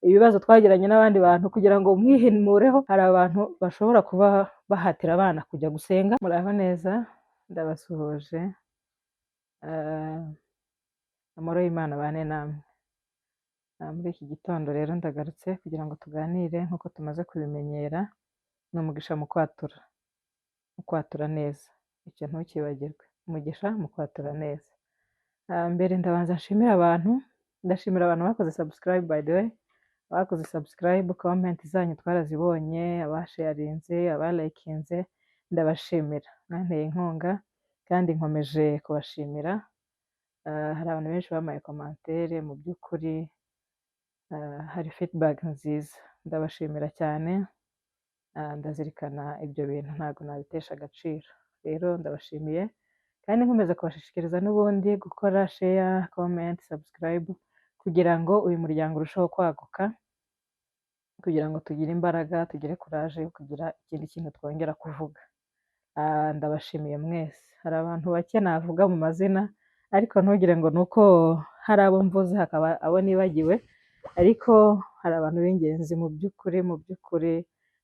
ibibazo twagiranye n'abandi bantu kugira ngo mwihimureho. Hari abantu bashobora kuba bahatira abana kujya gusenga. Muraho neza, ndabasuhuje. Amahoro y'Imana abane namwe. Muri iki gitondo rero ndagarutse kugira ngo tuganire nk'uko tumaze kubimenyera. Ni umugisha mu kwatura neza, icyo ntukibagirwe, umugisha mu kwatura neza. Mbere ndabanza ndashimira abantu bakoze subscribe, by the way, abakoze subscribe, comment zanyu twarazibonye, abasharinze, abalayikinze, ndabashimira, mwanteye inkunga kandi nkomeje kubashimira. Hari abantu benshi bamaye commentaire, mu by'ukuri hari feedback nziza, ndabashimira cyane. Ndazirikana ibyo bintu, ntabwo nabitesha agaciro. Rero ndabashimiye kandi nkomeza kubashishikariza n'ubundi gukora share, comment, subscribe kugira ngo uyu muryango urusheho kwaguka, kugira ngo tugire imbaraga, tugire courage yo kugira ikindi kintu twongera kuvuga. Ndabashimiye mwese. Hari abantu bake navuga mu mazina, ariko ntugire ngo nuko hari abo mvuze hakaba abo nibagiwe, ariko hari abantu b'ingenzi mu by'ukuri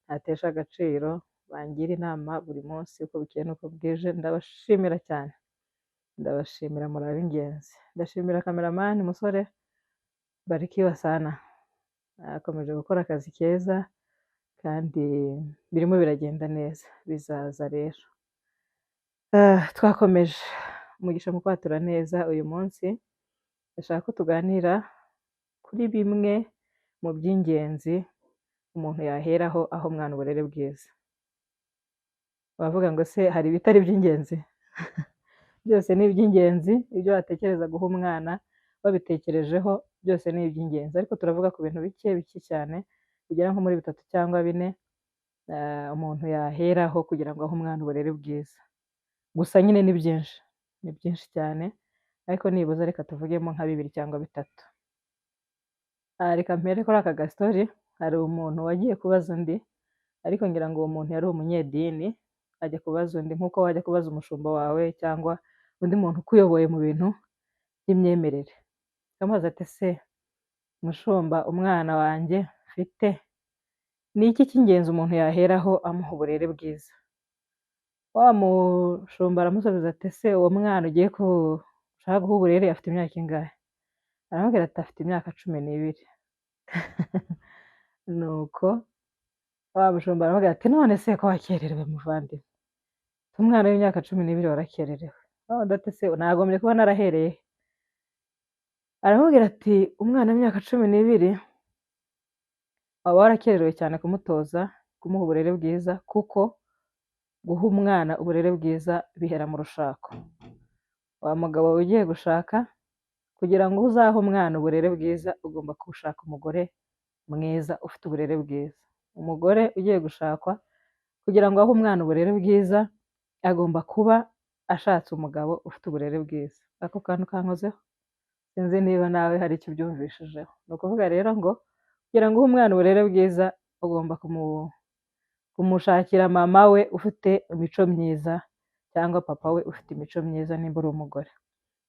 ntatesha agaciro, bangira inama buri munsi uko bukeye n'uko bwije. Ndabashimira cyane, ndabashimira, muri ab'ingenzi. Ndashimira cameraman umusore Barikiwa sana, akomeje gukora akazi keza kandi birimo biragenda neza, bizaza rero. Twakomeje umugisha mu kwatura neza. Uyu munsi ndashaka ko tuganira kuri bimwe mu by'ingenzi umuntu yaheraho aho umwana uburere bwiza. Bavuga ngo se hari ibitari by'ingenzi? Byose ni iby'ingenzi. Ibyo watekereza guha umwana babitekerejeho byose ni iby'ingenzi, ariko turavuga ku bintu bike cyane, bigera nko muri 3 cyangwa 4 umuntu yaheraho kugira ngo ahe umwana uburere bwiza. Gusa nyine ni byinshi cyane, ariko nibuze reka tuvugemo nka 2 cyangwa 3. Reka mpere kuri aka gastori. Hari umuntu wagiye kubaza undi, ariko ngira ngo uwo muntu yari umunyedini, ajya kubaza undi nk'uko wajya kubaza umushumba wawe cyangwa undi muntu ukuyoboye mu bintu by'imyemerere. Akamubaza ati se mushumba, umwana wanjye mfite, ni iki cy'ingenzi umuntu yaheraho amuha uburere bwiza? Wa mushumba aramusubiza ati se uwo mwana ugiye gushaka guha uburere afite imyaka ingahe? Aramubwira ati afite imyaka 12. Nuko wa mushumba aramubwira ati none se ko wakererewe muvandimwe, umwana w'imyaka 12 warakererewe? Ati se nagombye kuba narahereye? Aramubwira ati umwana w'imyaka 12 waba warakererewe cyane kumutoza, kumuha uburere bwiza, kuko guha umwana uburere bwiza bihera mu rushako. Wa mugabo ugiye gushaka, kugira ngo uzahe umwana uburere bwiza ugomba gushaka umugore mwiza ufite uburere bwiza. Umugore ugiye gushakwa kugira ngo ahe umwana uburere bwiza agomba kuba ashatse umugabo ufite uburere bwiza. Ako kantu kankozeho, sinzi niba nawe hari icyo ubyumvishijeho. Ni ukuvuga rero ngo kugira ngo uhe umwana uburere bwiza ugomba kumushakira mama we ufite imico myiza, cyangwa papa we ufite imico myiza nimba uri umugore.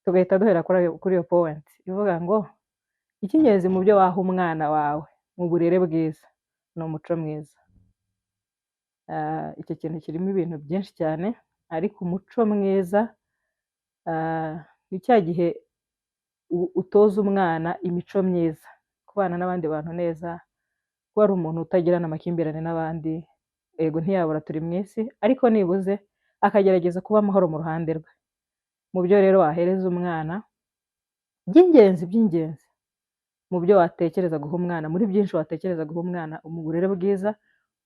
Tugahita duhera kuri iyo point ivuga ngo icy'ingenzi mu byo waha umwana wawe mu burere bwiza ni umuco mwiza. Icyo kintu kirimo ibintu byinshi cyane, ariko umuco mwiza ni cya gihe utoza umwana imico myiza, kubana n'abandi bantu neza, kuba ari umuntu utagirana amakimbirane n'abandi. Ego ntiyabura, turi mu isi, ariko nibuze akagerageza kuba amahoro mu ruhande rwe. Mu byo rero wahereza umwana by'ingenzi mu byo watekereza guha umwana, muri byinshi watekereza guha umwana uburere bwiza,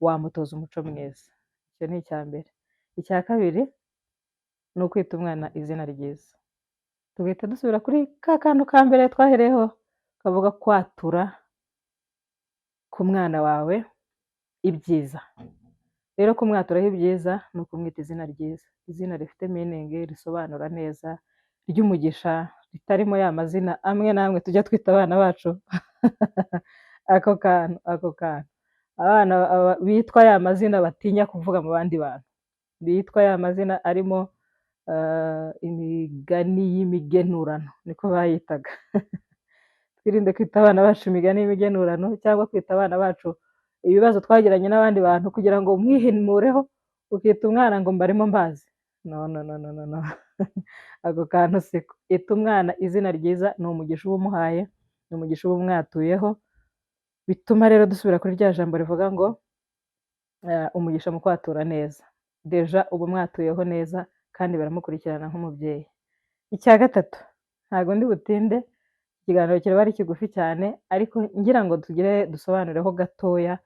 wamutoza umuco mwiza. Icyo ni icya mbere. Icya kabiri ni ukwita umwana izina ryiza. Tugahita dusubira kuri ka kantu ka mbere twahereyeho kavuga kwatura ku mwana wawe ibyiza. Rero kumwaturaho ibyiza ni ukumwita izina ryiza, izina rifite meaning, risobanura neza, ry'umugisha, ritarimo ya mazina amwe namwe tujya twita abana bacu. Ako kantu abana bitwa ya mazina batinya kuvuga mu bandi bantu, bitwa ya mazina arimo imigani y'imigenurano, niko bayitaga. twirinde kwita abana bacu imigani y'imigenurano cyangwa kwita abana bacu ibibazo twagiranye n'abandi bantu kugira ngo umwihimureho ukita umwana ngo mbarimo mbazi. No, no, no, no, no, no. Ako kantu siko. Ita umwana izina ryiza ni umugisha uba umuhaye, ni umugisha uba umwatuyeho, bituma rero dusubira kuri rya jambo rivuga ngo umugisha mu kwatura neza. Deja uba umwatuyeho neza kandi baramukurikirana nk'umubyeyi. Icya gatatu, ntabwo ndi butinde, ikiganiro kiraba ari kigufi cyane, ariko ngira ngo dusobanureho gatoya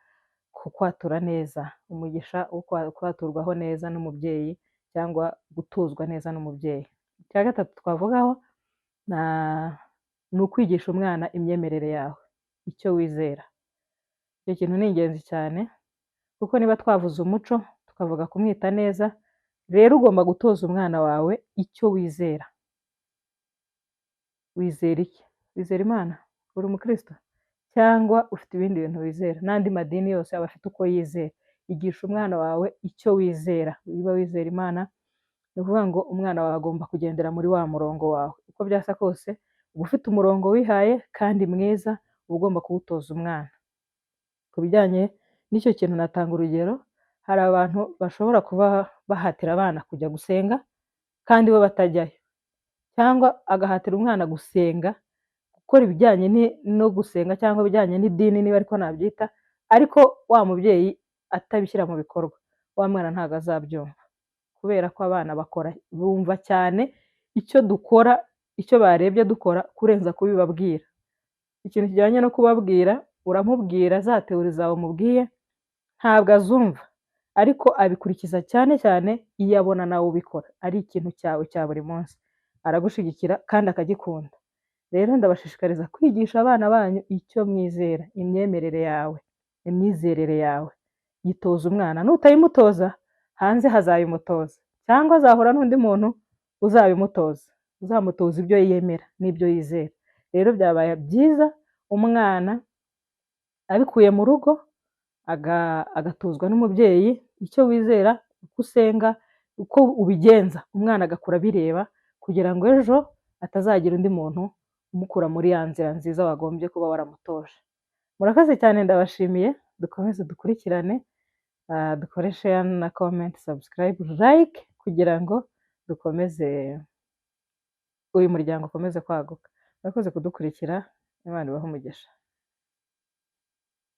ku kwatura neza, umugisha wo kwaturwaho neza n'umubyeyi cyangwa gutuzwa neza n'umubyeyi. Icya gatatu twavugaho ni ukwigisha umwana imyemerere yawe, icyo wizera. Icyo kintu ni ingenzi cyane, kuko niba twavuze umuco tukavuga kumwita neza, rero ugomba gutoza umwana wawe icyo wizera. Wizera iki? Wizera Imana? Uri umukristo? Cyangwa ufite ibindi bintu wizera? N'andi madini yose aba afite uko yizera. Igisha umwana wawe icyo wizera. Niba wizera Imana, ni ukuvuga ngo umwana wawe agomba kugendera muri wa murongo wawe. Uko byasa kose, uba ufite umurongo wihaye kandi mwiza, uba ugomba kuwutoza umwana. Ku bijyanye n'icyo kintu natanga urugero, hari abantu bashobora kuba bahatira abana kujya gusenga kandi bo batajyayo, cyangwa agahatira umwana gusenga, gukora ibijyanye no gusenga cyangwa ibijyanye n'idini niba ariko nabyita, ariko wa mubyeyi atabishyira mu bikorwa, wa mwana ntabwo azabyumva, kubera ko abana bumva cyane icyo dukora, icyo barebye dukora kurenza kubibabwira. Ikintu kijyanye no kubabwira, uramubwira za teori zawe umubwiye, ntabwo azumva, ariko abikurikiza cyane cyane iyo abona nawe ubikora, ari ikintu cyawe cya buri munsi, aragushigikira kandi akagikunda. Rero ndabashishikariza kwigisha abana banyu icyo mwizera, imyemerere yawe, imyizerere yawe. Yitoza umwana, nutayimutoza hanze hazayimutoza, cyangwa azahura n'undi muntu uzabimutoza, uzamutoza ibyo yemera n'ibyo yizera. Rero byabaye byiza umwana abikuye mu rugo, agatozwa n'umubyeyi icyo wizera, uko usenga, uko ubigenza, umwana agakura bireba, kugira ngo ejo atazagira undi muntu umukura muri ya nzira nziza wagombye kuba waramutoje. Murakoze cyane, ndabashimiye. Dukomeze dukurikirane, dukore share na comment, subscribe, like, kugira ngo dukomeze uyu muryango ukomeze kwaguka. Murakoze kudukurikira, Imana ibahe umugisha.